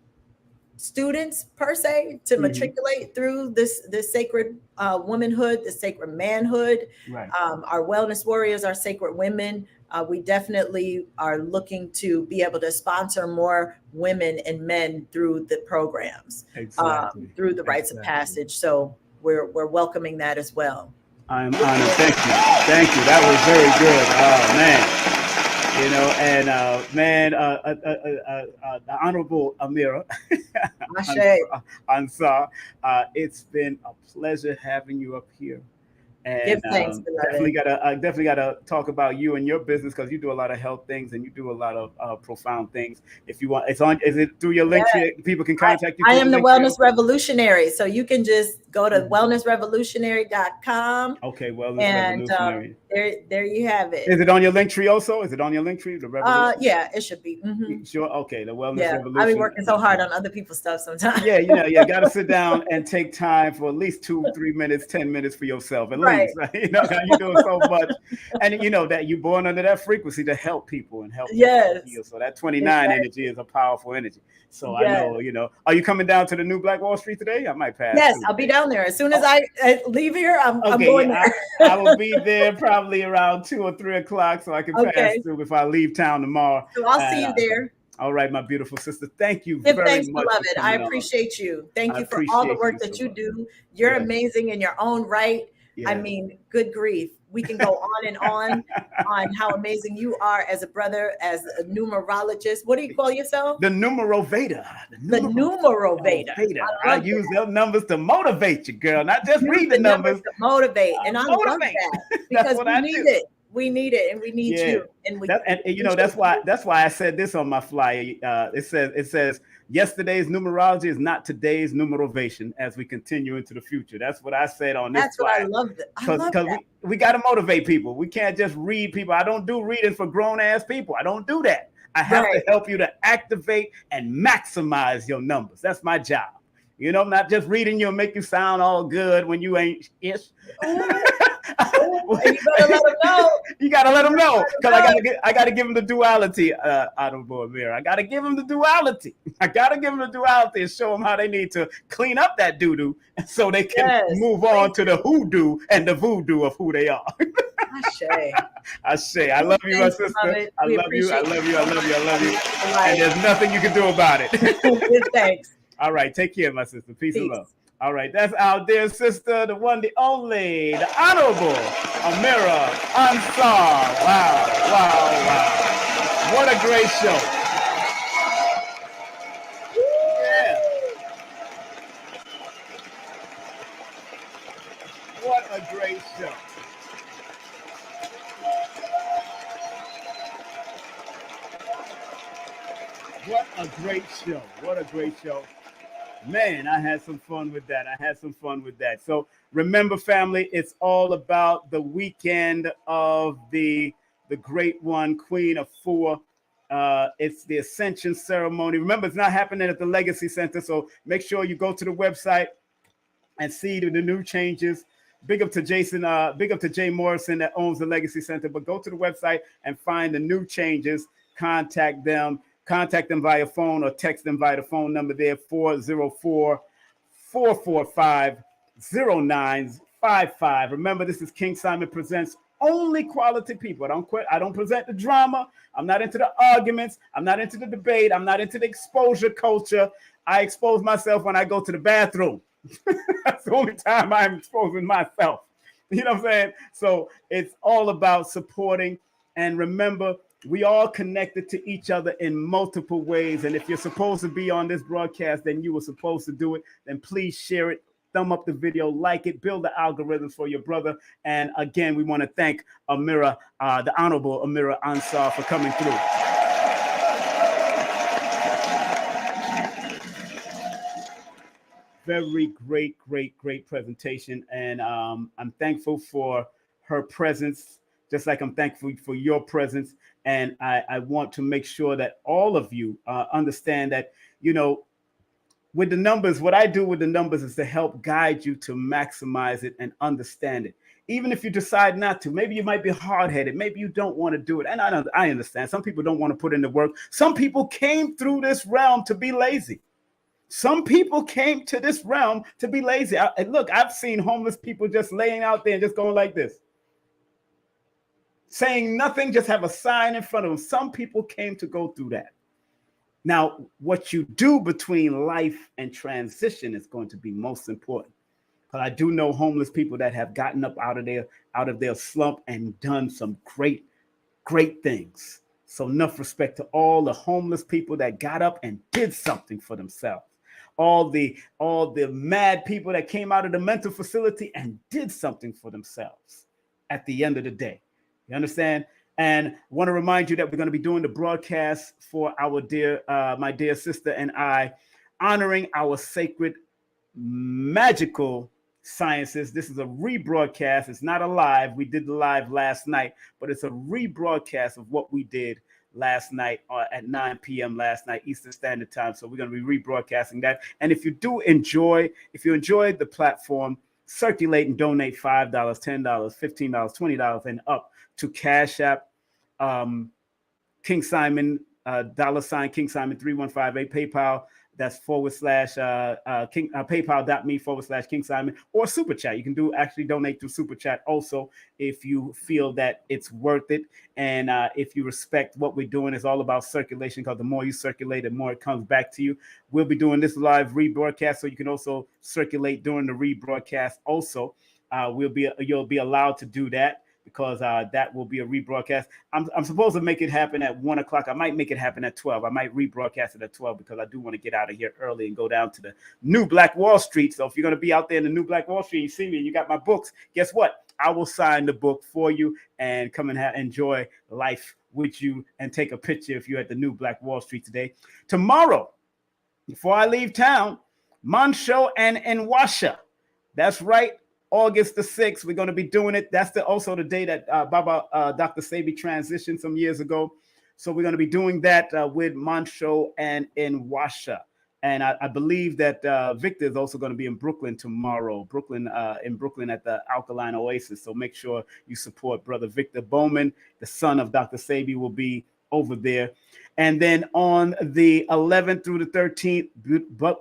students per se to matriculate through this sacred womanhood, the sacred manhood, our wellness warriors, our sacred women. We definitely are looking to be able to sponsor more women and men through the programs, through the rites of passage. So we're welcoming that as well. I'm honored. Thank you. That was very good. Oh man. The Honorable Amirah Ansaar, it's been a pleasure having you up here. And give thanks, definitely gotta talk about you and your business, because you do a lot of health things and you do a lot of profound things. If you want, is it through your link? People can contact you. I am the Wellness Revolutionary, so you can just go to wellnessrevolutionary.com. Okay, Revolutionary. There you have it. Is it on your link tree also? Is it on your link tree? The Revolution? Yeah, it should be. Sure. Okay, the Wellness Revolution. I've been working so hard on other people's stuff sometimes. Yeah, got to sit down and take time for at least 2-3 minutes, 10 minutes for yourself at least. Right? You're doing so much, and that you're born under that frequency to help people and help people heal. So that 29 energy is a powerful energy. So I know, are you coming down to the new Black Wall Street today? I might pass. Yes, I'll be down there as soon as I leave here. I'm going there. I will be there probably around 2 or 3 o'clock, so I can pass through if I leave town tomorrow. So I'll see you there. All right, my beautiful sister. Thank you very much. Beloved. I appreciate you. Thank you for all the work that you do. You're amazing in your own right. Yeah. I mean, good grief. We can go on and on how amazing you are as a brother, as a numerologist. What do you call yourself? The numero Veda. The numero Veda. I use those numbers to motivate you, girl. Not just read the numbers to motivate. And I love that because we need it. We need it, and we need you. And that's why I said this on my flyer. It says yesterday's numerology is not today's numerovation as we continue into the future. That's what I said on this. That's flyer. What I love. Because we got to motivate people. We can't just read people. I don't do reading for grown ass people. I don't do that. I have to help you to activate and maximize your numbers. That's my job. You know, not just reading you and make you sound all good when you ain't ish. And you better let them know. You gotta let them know, because I gotta give them the duality. Honorable Amirah, I gotta give them the duality. I gotta give them the duality and show them how they need to clean up that doo-doo so they can move on to the hoodoo and the voodoo of who they are. Ashe. I love you, my sister. I love you. And there's nothing you can do about it. Thanks. All right, take care, my sister. Peace and love. All right, that's our dear sister, the one, the only, the Honorable Amirah Ansaar. Wow. What a great show. Yeah. What a great show. What a great show. Man, I had some fun with that. So remember, family, it's all about the weekend of the great one, Queen Afua. It's the Ascension ceremony. Remember, it's not happening at the Legacy Center, so make sure you go to the website and see the new changes. Big up to Jason, big up to Jay Morrison that owns the Legacy Center, but go to the website and find the new changes. Contact them via phone or text them via the phone number there, 404-445-0955. Remember, this is King Simon Presents only quality people. I don't present the drama. I'm not into the arguments. I'm not into the debate. I'm not into the exposure culture. I expose myself when I go to the bathroom. That's the only time I'm exposing myself. You know what I'm saying? So it's all about supporting. And remember, we all connected to each other in multiple ways. And if you're supposed to be on this broadcast, then you were supposed to do it. Then please share it, thumb up the video, like it, build the algorithms for your brother. And again, we want to thank Amirah, the Honorable Amirah Ansaar, for coming through. Very great presentation. And I'm thankful for her presence, just like I'm thankful for your presence. And I want to make sure that all of you understand that, you know, with the numbers, what I do with the numbers is to help guide you to maximize it and understand it. Even if you decide not to, maybe you might be hard-headed. Maybe you don't want to do it. And I understand. Some people don't want to put in the work. Some people came through this realm to be lazy. Some people came to this realm to be lazy. Look, I've seen homeless people just laying out there and just going like this, saying nothing, just have a sign in front of them. Some people came to go through that. Now, what you do between life and transition is going to be most important. But I do know homeless people that have gotten up out of their slump and done some great things. So enough respect to all the homeless people that got up and did something for themselves. All the mad people that came out of the mental facility and did something for themselves at the end of the day. You understand? And I want to remind you that we're going to be doing the broadcast for our my dear sister and I, honoring our sacred, magical sciences. This is a rebroadcast. It's not a live. We did the live last night, but it's a rebroadcast of what we did last night at 9 p.m. last night, Eastern Standard Time. So we're going to be rebroadcasting that. And if you enjoyed the platform, circulate and donate $5, $10, $15, $20 and up to Cash App, King Simon, $ King Simon 3158, PayPal. That's / PayPal.me/King Simon, or Super Chat. You can actually donate through Super Chat also if you feel that it's worth it. And if you respect what we're doing, it's all about circulation, because the more you circulate, the more it comes back to you. We'll be doing this live rebroadcast, so you can also circulate during the rebroadcast also. You'll be allowed to do that, because that will be a rebroadcast. I'm supposed to make it happen at 1 o'clock. I might make it happen at 12. I might rebroadcast it at 12 because I do want to get out of here early and go down to the new Black Wall Street. So if you're going to be out there in the new Black Wall Street, you see me and you got my books, guess what? I will sign the book for you and come and enjoy life with you and take a picture if you're at the new Black Wall Street today. Tomorrow, before I leave town, Mansho and Nwasha. That's right. August the 6th, we're going to be doing it. That's also the day that Dr. Sebi transitioned some years ago. So we're going to be doing that with Mansho and Nwasha. And I believe that Victor is also going to be in Brooklyn tomorrow, in Brooklyn at the Alkaline Oasis. So make sure you support Brother Victor Bowman. The son of Dr. Sebi will be over there. And then on the 11th through the 13th,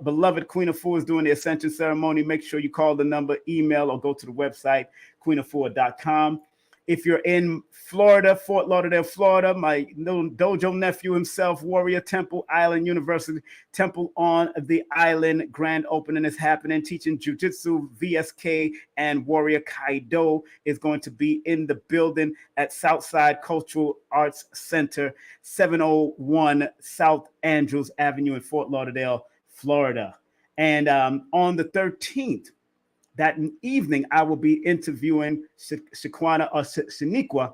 beloved Queen Afua is doing the Ascension ceremony. Make sure you call the number, email, or go to the website, queenafua.com. If you're in Florida, Fort Lauderdale, Florida, my little dojo nephew himself, Warrior Temple Island University, Temple on the Island, grand opening is happening. Teaching Jiu-Jitsu, VSK, and Warrior Kaido is going to be in the building at Southside Cultural Arts Center, 701 South Andrews Avenue in Fort Lauderdale, Florida. And on the 13th, that evening, I will be interviewing Shaniqua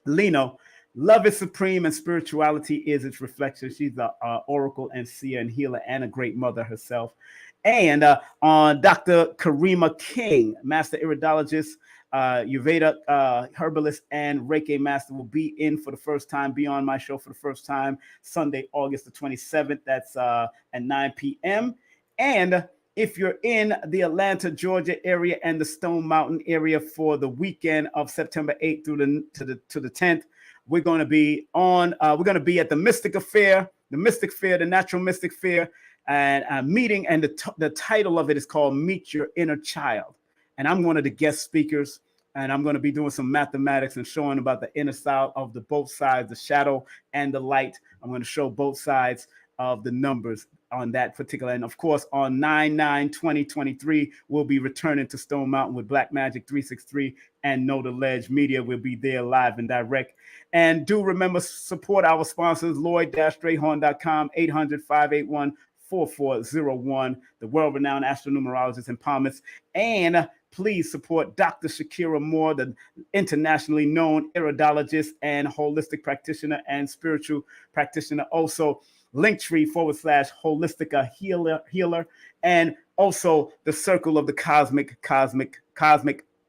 Lino. Love is supreme and spirituality is its reflection. She's the oracle and seer and healer and a great mother herself. And on Dr. Karima King, master iridologist, Ayurveda herbalist, and Reiki master will be in for the first time, be on my show for the first time, Sunday, August the 27th. That's at 9 p.m. And if you're in the Atlanta, Georgia area and the Stone Mountain area for the weekend of September 8th through to the 10th, we're going to be at the Mystic Affair, the Natural Mystic Fair, and a meeting. And the title of it is called Meet Your Inner Child. And I'm one of the guest speakers, and I'm going to be doing some mathematics and showing about the inner side of both sides, the shadow and the light. I'm going to show both sides of the numbers on that particular. And of course, on 9/9/2023, we'll be returning to Stone Mountain with Black Magic 363 and Know the Ledge Media. We'll be there live and direct. And do remember, support our sponsors, Lloyd-Strayhorn.com, 800-581-4401, the world-renowned astronumerologist in Palmas. And please support Dr. Shakira Moore, the internationally known iridologist and holistic practitioner and spiritual practitioner. Also, Linktree/Holistica healer, and also the Circle of the Cosmic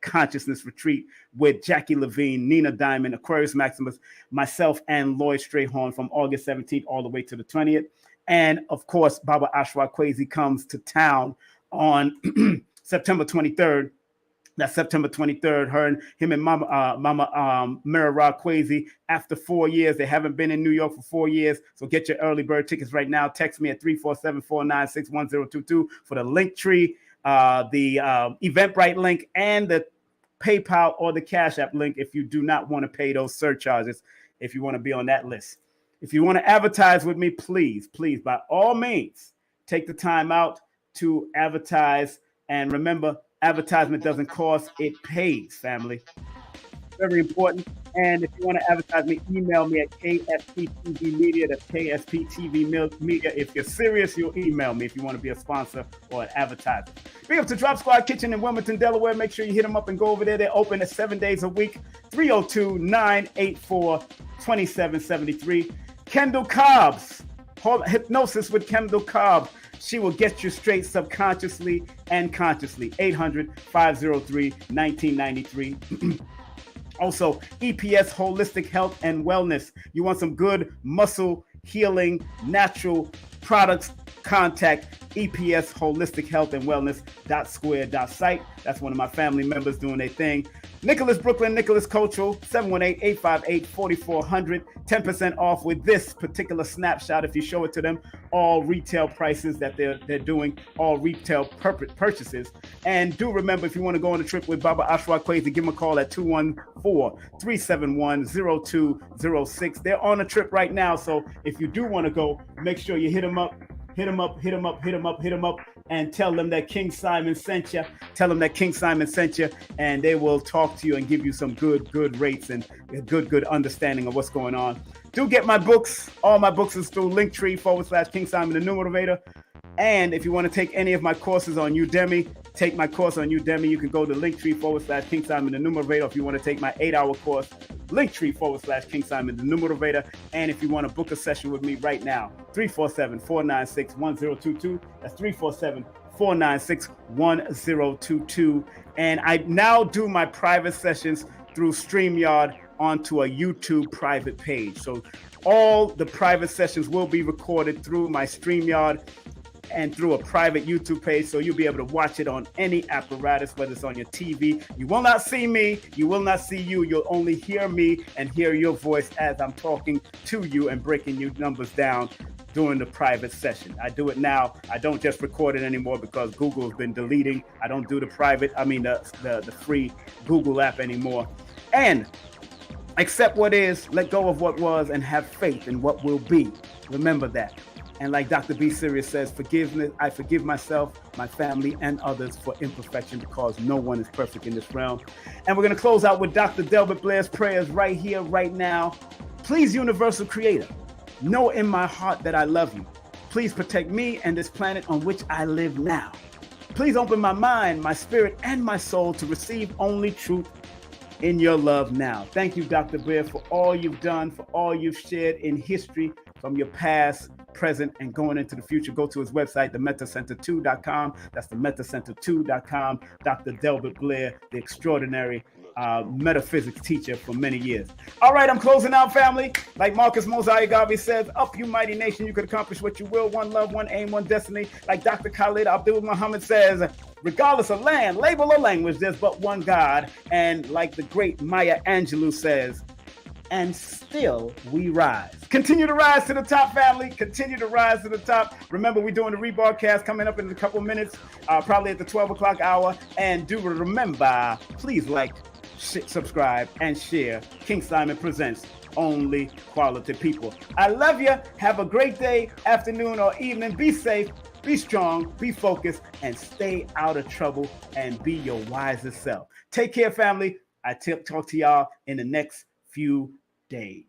Consciousness Retreat with Jackie Levine, Nina Diamond, Aquarius Maximus, myself, and Lloyd Strayhorn from August 17th all the way to the 20th. And of course, Baba Ashwa Kwesi comes to town on September 23rd. That's September 23rd. Him and Mama Amirah Kwesi, after 4 years, they haven't been in New York for 4 years. So get your early bird tickets right now. Text me at 347-496-1022 for the Linktree, the Eventbrite link, and the PayPal or the Cash App link if you do not want to pay those surcharges, if you want to be on that list. If you want to advertise with me, please, by all means, take the time out to advertise. And remember, advertisement doesn't cost, it pays, family. Very important. And if you want to advertise me, email me at KSPTV Media. That's KSPTV Media. If you're serious, you'll email me if you want to be a sponsor or an advertiser. Big up to Drop Squad Kitchen in Wilmington, Delaware. Make sure you hit them up and go over there. They're open at 7 days a week. 302-984-2773. Kendall Cobbs, Hypnosis with Kendall Cobbs. She will get you straight subconsciously and consciously. 800-503-1993. Also, EPS Holistic Health and Wellness. You want some good muscle healing, natural products? Contact EPS Holistic Health and Wellness .square.site. That's one of my family members doing their thing. Nicholas Brooklyn, Nicholas Cultural, 718-858-4400. 10% off with this particular snapshot if you show it to them. All retail prices that they're doing, all retail purchases. And do remember, if you want to go on a trip with Baba Ashwa Kwesi, give them a call at 214-371-0206. They're on a trip right now, so if you do want to go, make sure you hit them up. and tell them that King Simon sent you. Tell them that King Simon sent you, and they will talk to you and give you some good rates and good understanding of what's going on. Do get my books. All my books is through Linktree/King Simon the New Motivator. And if you want to take any of my courses on Udemy, take my course on Udemy. You can go to Linktree/King Simon the New Motivator. If you want to take my 8-hour course, Linktree/King Simon the New Motivator. And if you want to book a session with me right now, 347-496-1022. That's 347-496-1022. And I now do my private sessions through StreamYard onto a YouTube private page. So all the private sessions will be recorded through my StreamYard and through a private YouTube page, so you'll be able to watch it on any apparatus, whether it's on your TV. You will not see me, you will not see you, you'll only hear me and hear your voice as I'm talking to you and breaking your numbers down during the private session. I do it now. I don't just record it anymore because Google has been deleting. I don't do the free Google app anymore. And accept what is, let go of what was, and have faith in what will be. Remember that. And like Dr. B. Sirius says, forgiveness, I forgive myself, my family, and others for imperfection because no one is perfect in this realm. And we're going to close out with Dr. Delbert Blair's prayers right here, right now. Please, Universal Creator, know in my heart that I love you. Please protect me and this planet on which I live now. Please open my mind, my spirit, and my soul to receive only truth in your love now. Thank you, Dr. Blair, for all you've done, for all you've shared in history from your past, present, and going into the future. Go to his website, themetacenter2.com. That's themetacenter2.com. Dr. Delbert Blair, the extraordinary metaphysics teacher for many years. All right, I'm closing out, family. Like Marcus Mosiah Garvey says, up you mighty nation, you can accomplish what you will. One love, one aim, one destiny. Like Dr. Khalid Abdul Muhammad says, regardless of land, label, or language, there's but one God. And like the great Maya Angelou says, and still we rise. Continue to rise to the top, family. Continue to rise to the top. Remember, we're doing the rebroadcast coming up in a couple minutes, probably at the 12 o'clock hour. And do remember, please like, subscribe, and share. King Simon Presents Only Quality People. I love you. Have a great day, afternoon, or evening. Be safe, be strong, be focused, and stay out of trouble and be your wisest self. Take care, family. I talk to y'all in the next few days.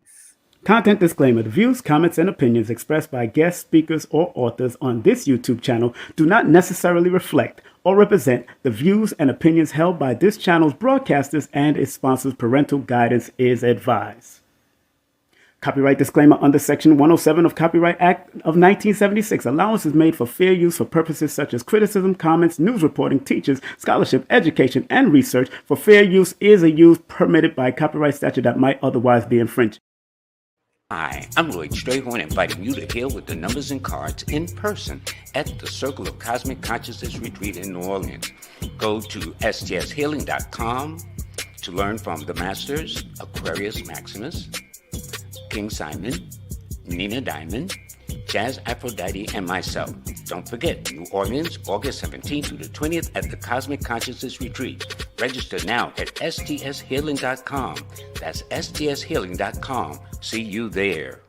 Content disclaimer. The views, comments, and opinions expressed by guest speakers or authors on this YouTube channel do not necessarily reflect or represent the views and opinions held by this channel's broadcasters and its sponsors. Parental guidance is advised. Copyright disclaimer under Section 107 of Copyright Act of 1976. Allowance is made for fair use for purposes such as criticism, comments, news reporting, teachers, scholarship, education, and research. For fair use is a use permitted by copyright statute that might otherwise be infringed. Hi, I'm Lloyd Strayhorn, inviting you to heal with the numbers and cards in person at the Circle of Cosmic Consciousness Retreat in New Orleans. Go to stshealing.com to learn from the Masters, Aquarius Maximus, King Simon, Nina Diamond, Jazz Aphrodite, and myself. Don't forget, New Orleans, August 17th through the 20th at the Cosmic Consciousness Retreat. Register now at stshealing.com. That's stshealing.com. See you there.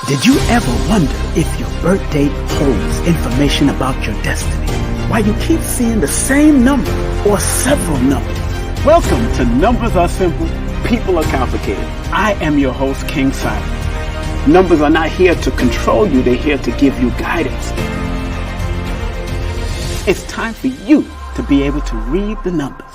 Did you ever wonder if your birth date holds information about your destiny? Why you keep seeing the same number or several numbers? Welcome to Numbers Are Simple, People Are Complicated. I am your host, King Simon. Numbers are not here to control you, they're here to give you guidance. It's time for you to be able to read the numbers.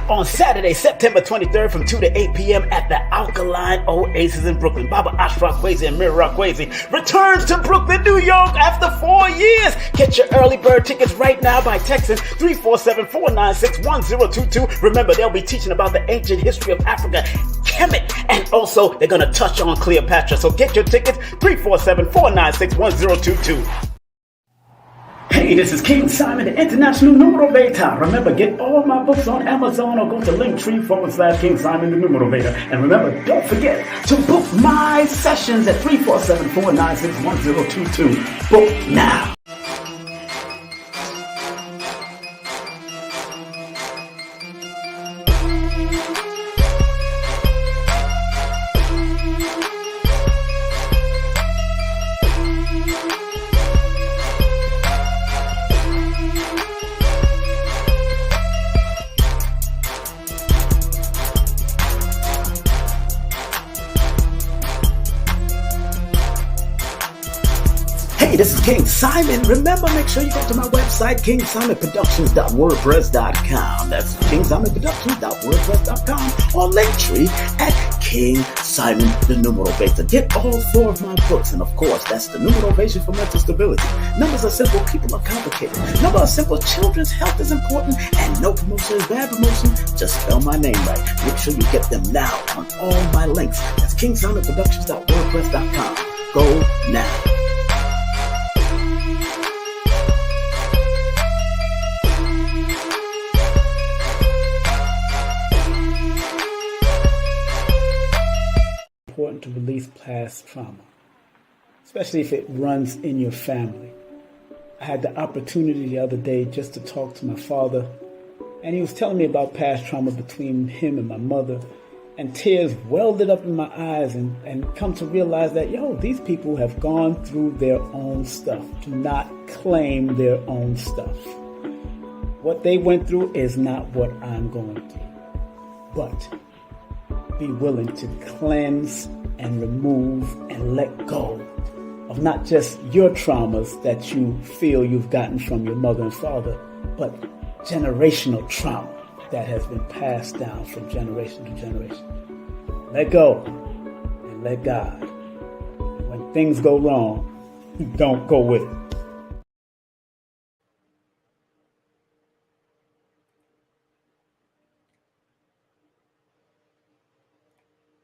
On Saturday, September 23rd from 2 to 8 p.m. at the Alkaline Oasis in Brooklyn, Baba Ashraf Kwesi and Amirah Kwesi returns to Brooklyn, New York after 4 years. Get your early bird tickets right now by texting 347-496-1022. Remember, they'll be teaching about the ancient history of Africa, Kemet, and also they're going to touch on Cleopatra. So get your tickets, 347-496-1022. Hey, this is King Simon, the International Numero Beta. Remember, get all my books on Amazon or go to Linktree/King Simon, the Numero Beta. And remember, don't forget to book my sessions at 347-496-1022. Book now. Simon. Remember, make sure you go to my website, KingSimonProductions.wordpress.com. That's KingSimonProductions.wordpress.com, or Linktree at King Simon the Numero Beta. Get all 4 of my books, and of course, that's the Numero Beta for mental stability. Numbers are simple, people are complicated. Numbers are simple, children's health is important, and no promotion is bad promotion. Just spell my name right. Make sure you get them now on all my links. That's KingSimonProductions.wordpress.com. Go now. Important to release past trauma, especially if it runs in your family. I had the opportunity the other day just to talk to my father, and he was telling me about past trauma between him and my mother, and tears welded up in my eyes, and come to realize that, these people have gone through their own stuff. Do not claim their own stuff. What they went through is not what I'm going through. But be willing to cleanse and remove and let go of not just your traumas that you feel you've gotten from your mother and father, but generational trauma that has been passed down from generation to generation. Let go and let God. When things go wrong, don't go with it.